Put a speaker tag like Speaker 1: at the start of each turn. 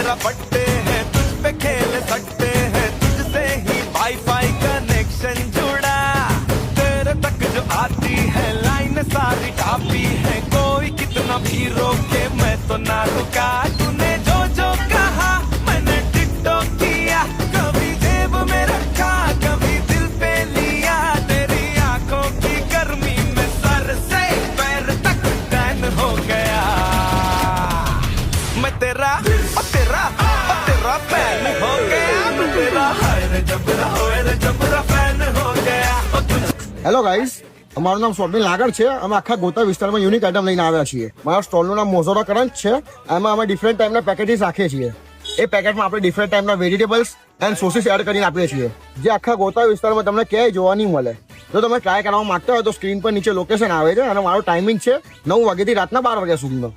Speaker 1: तेरा बर्थडे है तुझ पे खेल सकते हैं तुझसे ही वाईफाई कनेक्शन जुड़ा तेरे तक जो आती है लाइन सारी काफी है कोई कितना भी रोके मैं तो ना रुका तूने जो जो कहा मैंने टिकटॉक किया कभी जेब में रखा कभी दिल पे लिया तेरी आंखों की गर्मी में सर से पैर तक टैन हो गया मैं तेरा फैन हो गया मैं तेरा हाय रे जबरा फैन हो गया
Speaker 2: હેલો ગાઈઝ, અમારું નામ સ્વપ્નિલ નાગર છે. અમે આખા ગોતા વિસ્તારમાં યુનિક આઈટમ લઈને આવ્યા છીએ. મારા સ્ટોલનું નામ મોઝોરા કરંટ છે. એમાં અમે ડિફરન્ટ ટાઈપના પેકેજીસ રાખીએ છીએ. એ પેકેટમાં આપણે ડિફરન્ટ ટાઈપના વેજીટેબલ્સ એન્ડ સોસીસ એડ કરીને આપીએ છીએ, જે આખા ગોતા વિસ્તારમાં તમને ક્યાંય જોવા નહીં મળે. જો તમે ટ્રાય કરવા માંગતા હોય તો સ્ક્રીન પર નીચે લોકેશન આવે છે અને મારો ટાઈમિંગ છે 9 વાગ્યાથી રાતના 12 વાગ્યા સુધીનો.